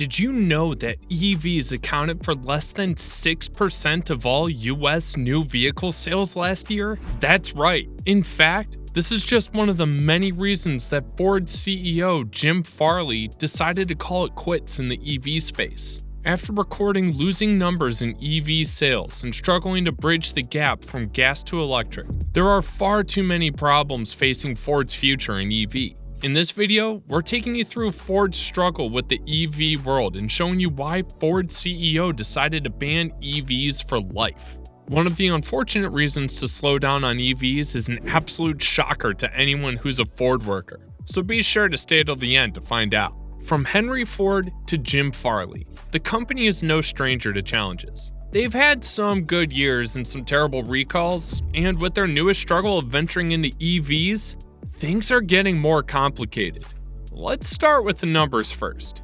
Did you know that EVs accounted for less than 6% of all US new vehicle sales last year? That's right. In fact, this is just one of the many reasons that Ford CEO Jim Farley decided to call it quits in the EV space. After recording losing numbers in EV sales and struggling to bridge the gap from gas to electric, there are far too many problems facing Ford's future in EV. In this video, we're taking you through Ford's struggle with the EV world and showing you why Ford's CEO decided to ban EVs for life. One of the unfortunate reasons to slow down on EVs is an absolute shocker to anyone who's a Ford worker, so be sure to stay till the end to find out. From Henry Ford to Jim Farley, the company is no stranger to challenges. They've had some good years and some terrible recalls, and with their newest struggle of venturing into EVs, things are getting more complicated. Let's start with the numbers first.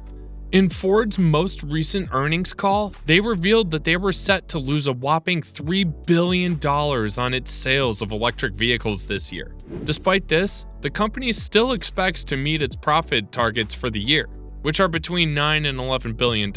In Ford's most recent earnings call, they revealed that they were set to lose a whopping $3 billion on its sales of electric vehicles this year. Despite this, the company still expects to meet its profit targets for the year, which are between $9 and $11 billion.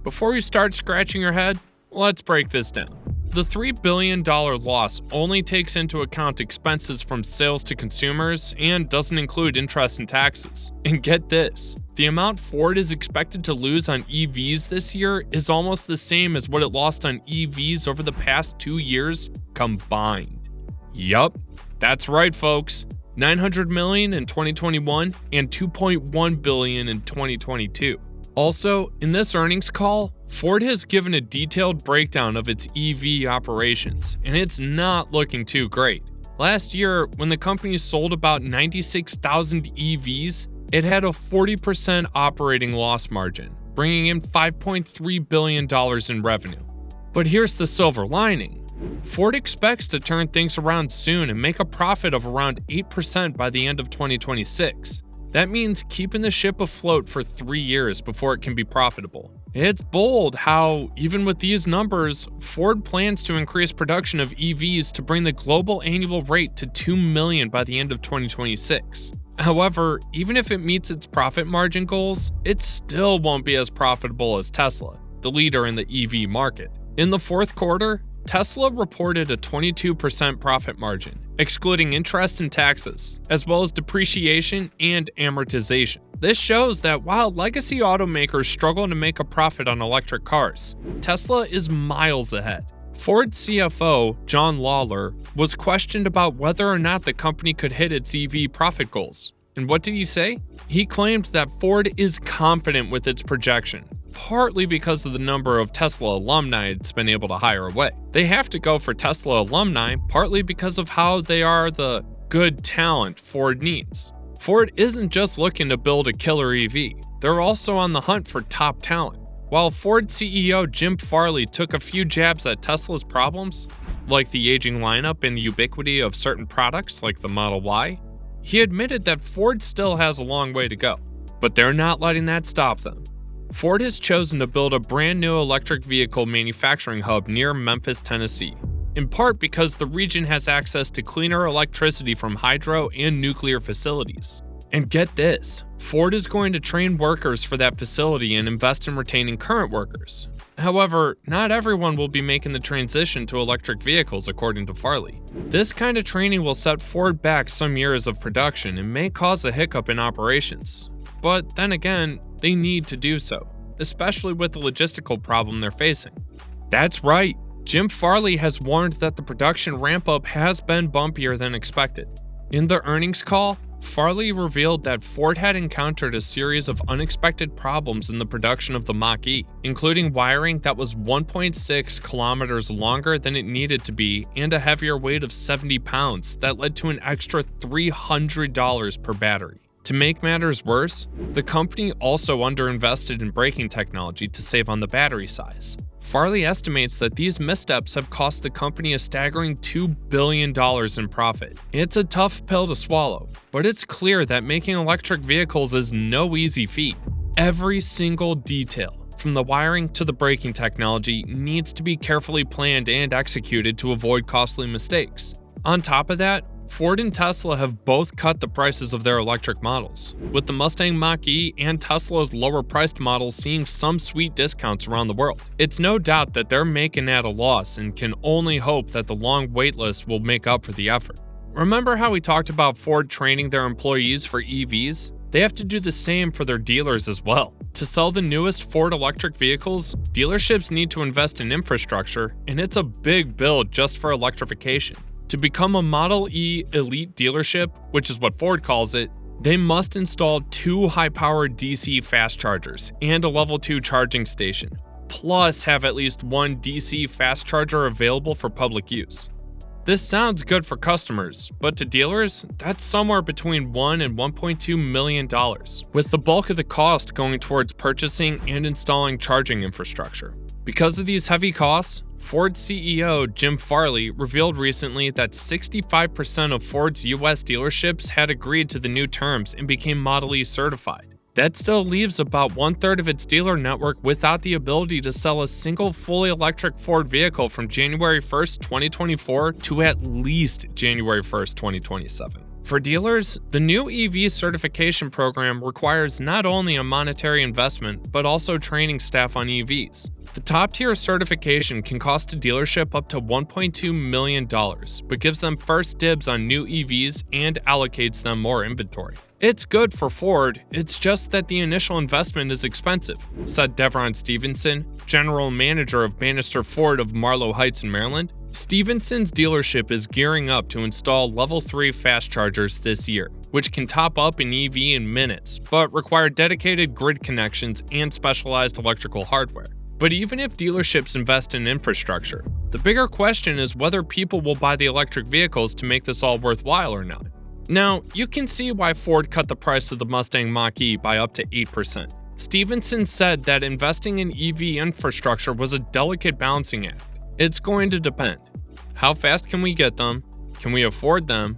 Before you start scratching your head, let's break this down. The $3 billion loss only takes into account expenses from sales to consumers and doesn't include interest and taxes. And get this, the amount Ford is expected to lose on EVs this year is almost the same as what it lost on EVs over the past 2 years combined. Yup, that's right folks, $900 million in 2021 and $2.1 billion in 2022. Also, in this earnings call, Ford has given a detailed breakdown of its EV operations, and it's not looking too great. Last year, when the company sold about 96,000 EVs, it had a 40% operating loss margin, bringing in $5.3 billion in revenue. But here's the silver lining. Ford expects to turn things around soon and make a profit of around 8% by the end of 2026. That means keeping the ship afloat for 3 years before it can be profitable. It's bold how, even with these numbers, Ford plans to increase production of EVs to bring the global annual rate to 2 million by the end of 2026. However, even if it meets its profit margin goals, it still won't be as profitable as Tesla, the leader in the EV market. In the fourth quarter, Tesla reported a 22% profit margin, excluding interest and taxes, as well as depreciation and amortization. This shows that while legacy automakers struggle to make a profit on electric cars, Tesla is miles ahead. Ford CFO John Lawler was questioned about whether or not the company could hit its EV profit goals. And what did he say? He claimed that Ford is confident with its projection, partly because of the number of Tesla alumni it's been able to hire away. They have to go for Tesla alumni partly because of how they are the good talent Ford needs. Ford isn't just looking to build a killer EV, they're also on the hunt for top talent. While Ford CEO Jim Farley took a few jabs at Tesla's problems, like the aging lineup and the ubiquity of certain products like the Model Y, he admitted that Ford still has a long way to go. But they're not letting that stop them. Ford has chosen to build a brand new electric vehicle manufacturing hub near Memphis, Tennessee, in part because the region has access to cleaner electricity from hydro and nuclear facilities. And get this, Ford is going to train workers for that facility and invest in retaining current workers. However, not everyone will be making the transition to electric vehicles, according to Farley. This kind of training will set Ford back some years of production and may cause a hiccup in operations. But then again, they need to do so, especially with the logistical problem they're facing. That's right, Jim Farley has warned that the production ramp-up has been bumpier than expected. In the earnings call, Farley revealed that Ford had encountered a series of unexpected problems in the production of the Mach-E, including wiring that was 1.6 kilometers longer than it needed to be and a heavier weight of 70 pounds that led to an extra $300 per battery. To make matters worse, the company also underinvested in braking technology to save on the battery size. Farley estimates that these missteps have cost the company a staggering $2 billion in profit. It's a tough pill to swallow, but it's clear that making electric vehicles is no easy feat. Every single detail, from the wiring to the braking technology, needs to be carefully planned and executed to avoid costly mistakes. On top of that, Ford and Tesla have both cut the prices of their electric models, with the Mustang Mach-E and Tesla's lower-priced models seeing some sweet discounts around the world. It's no doubt that they're making at a loss and can only hope that the long waitlist will make up for the effort. Remember how we talked about Ford training their employees for EVs? They have to do the same for their dealers as well. To sell the newest Ford electric vehicles, dealerships need to invest in infrastructure, and it's a big bill just for electrification. To become a Model E elite dealership, which is what Ford calls it, they must install 2 high-powered DC fast chargers and a level 2 charging station, plus have at least 1 DC fast charger available for public use. This sounds good for customers, but to dealers, that's somewhere between $1 and $1.2 million, with the bulk of the cost going towards purchasing and installing charging infrastructure. Because of these heavy costs, Ford CEO Jim Farley revealed recently that 65% of Ford's US dealerships had agreed to the new terms and became Model E certified. That still leaves about 1/3 of its dealer network without the ability to sell a single fully electric Ford vehicle from January 1st, 2024 to at least January 1st, 2027. For dealers, the new EV certification program requires not only a monetary investment, but also training staff on EVs. The top-tier certification can cost a dealership up to $1.2 million, but gives them first dibs on new EVs and allocates them more inventory. It's good for Ford, it's just that the initial investment is expensive, said Devron Stevenson, general manager of Bannister Ford of Marlow Heights in Maryland. Stevenson's dealership is gearing up to install level 3 fast chargers this year, which can top up an EV in minutes, but require dedicated grid connections and specialized electrical hardware. But even if dealerships invest in infrastructure, the bigger question is whether people will buy the electric vehicles to make this all worthwhile or not. Now, you can see why Ford cut the price of the Mustang Mach-E by up to 8%. Stevenson said that investing in EV infrastructure was a delicate balancing act. It's going to depend. How fast can we get them? Can we afford them?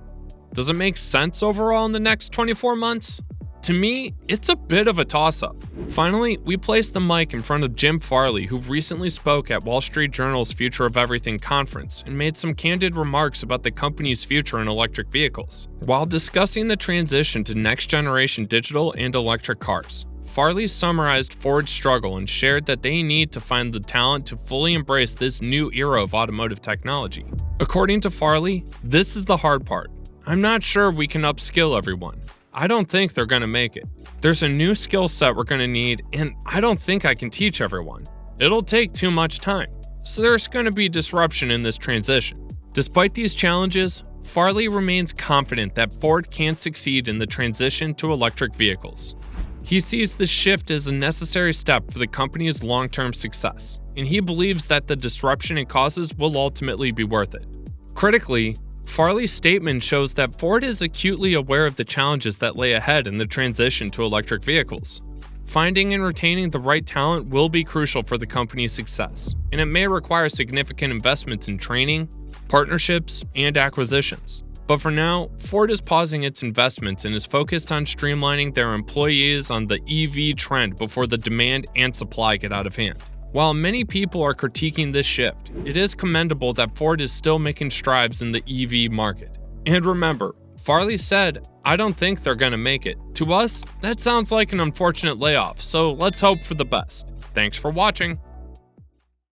Does it make sense overall in the next 24 months? To me, it's a bit of a toss-up. Finally, we placed the mic in front of Jim Farley, who recently spoke at Wall Street Journal's Future of Everything conference and made some candid remarks about the company's future in electric vehicles. While discussing the transition to next-generation digital and electric cars, Farley summarized Ford's struggle and shared that they need to find the talent to fully embrace this new era of automotive technology. According to Farley, this is the hard part. I'm not sure we can upskill everyone. I don't think they're going to make it. There's a new skill set we're going to need, and I don't think I can teach everyone. It'll take too much time, so there's going to be disruption in this transition. Despite these challenges, Farley remains confident that Ford can succeed in the transition to electric vehicles. He sees the shift as a necessary step for the company's long-term success, and he believes that the disruption it causes will ultimately be worth it. Critically, Farley's statement shows that Ford is acutely aware of the challenges that lay ahead in the transition to electric vehicles. Finding and retaining the right talent will be crucial for the company's success, and it may require significant investments in training, partnerships, and acquisitions. But for now, Ford is pausing its investments and is focused on streamlining their employees on the EV trend before the demand and supply get out of hand. While many people are critiquing this shift, it is commendable that Ford is still making strides in the EV market. And remember, Farley said, "I don't think they're going to make it." To us, that sounds like an unfortunate layoff, so let's hope for the best. Thanks for watching.